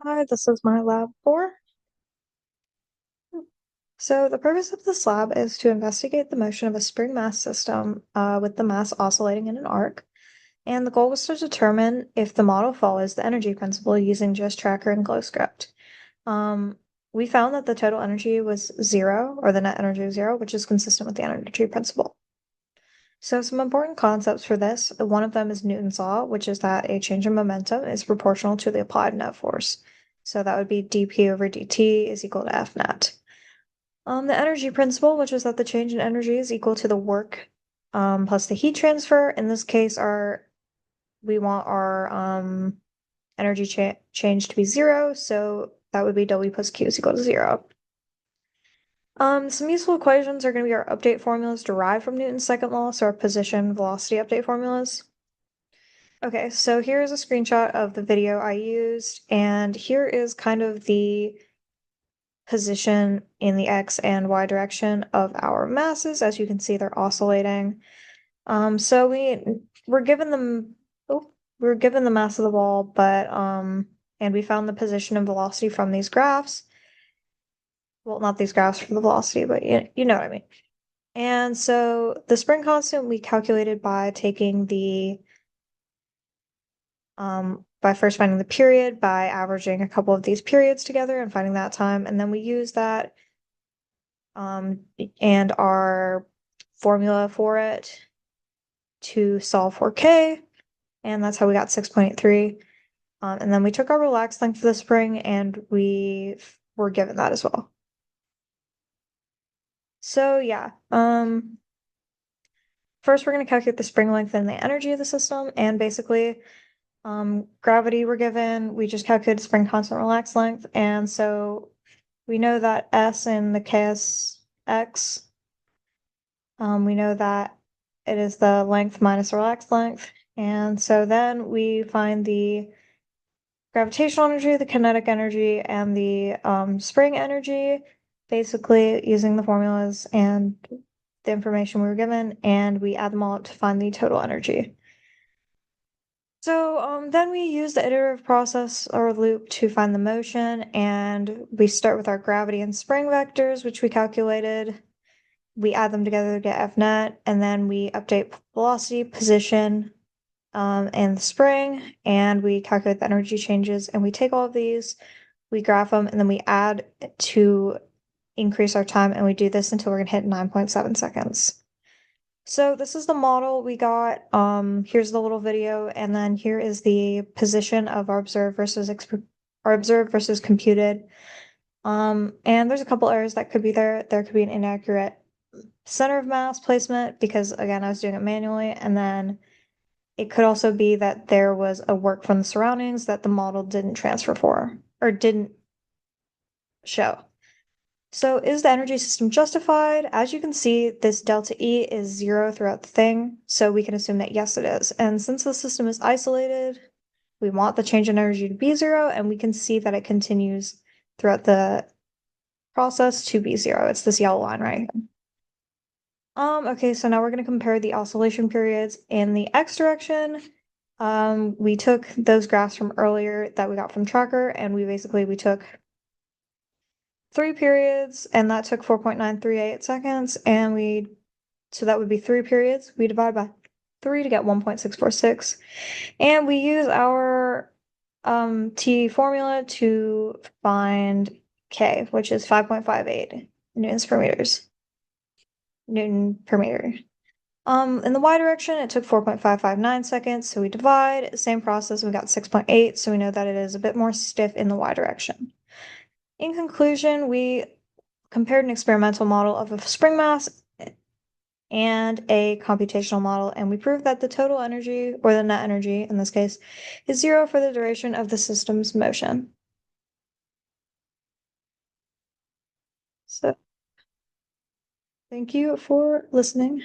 Hi, this is my lab 4. So the purpose of this lab is to investigate the motion of a spring mass system with the mass oscillating in an arc. And the goal was to determine if the model follows the energy principle using GIST tracker and glow script. Um, we found that the total energy was zero, or the net energy was zero, which is consistent with the energy principle. So some important concepts for this, one of them is Newton's law, which is that a change in momentum is proportional to the applied net force. So that would be dp over dt is equal to F net. The energy principle, which is that the change in energy is equal to the work plus the heat transfer. In this case, we want our energy change to be zero, so that would be W plus Q is equal to 0. Some useful equations are going to be our update formulas derived from Newton's second law, so our position velocity update formulas. Okay, so here's a screenshot of the video I used, and here is kind of the position in the X and Y direction of our masses. As you can see, they're oscillating. So we're given them, we're given the mass of the ball, but and we found the position and velocity from these graphs. Well, not these graphs from the velocity, but you know what I mean. And so the spring constant we calculated by taking the by first finding the period by averaging a couple of these periods together and finding that time, and then we use that and our formula for it to solve for K, and that's how we got 6.83. And then we took our relaxed length for the spring and we were given that as well. So yeah, first we're going to calculate the spring length and the energy of the system, and basically gravity we're given, we just calculated spring constant relaxed length, and so we know that S in the KSX, we know that it is the length minus the relaxed length, and so then we find the gravitational energy, the kinetic energy, and the spring energy, basically using the formulas and the information we were given, and we add them all up to find the total energy. So then we use the iterative process or loop to find the motion, and we start with our gravity and spring vectors, which we calculated. We add them together to get F net, and then we update velocity, position, and the spring, and we calculate the energy changes, and we take all of these, we graph them, and then we add to increase our time, and we do this until we're going to hit 9.7 seconds. So this is the model we got. Here's the little video, and then here is the position of our observed versus computed. And there's a couple errors that could be there. There could be an inaccurate center of mass placement because again, I was doing it manually, and then it could also be that there was a work from the surroundings that the model didn't transfer for or didn't show. So is the energy system justified? As you can see, this delta E is 0 throughout the thing, so we can assume that yes, it is. And since the system is isolated, we want the change in energy to be 0, and we can see that it continues throughout the process to be 0. It's this yellow line right here. Okay, so now we're going to compare the oscillation periods in the X direction. We took those graphs from earlier that we got from Tracker, and we took 3 periods, and that took 4.938 seconds, and so that would be 3 periods. We divide by 3 to get 1.646, and we use our T formula to find K, which is 5.58 Newton per meter. In the Y direction, it took 4.559 seconds, so we divide, same process, we got 6.8, so we know that it is a bit more stiff in the Y direction. In conclusion, we compared an experimental model of a spring mass and a computational model, and we proved that the total energy, or the net energy in this case, is 0 for the duration of the system's motion. So, thank you for listening.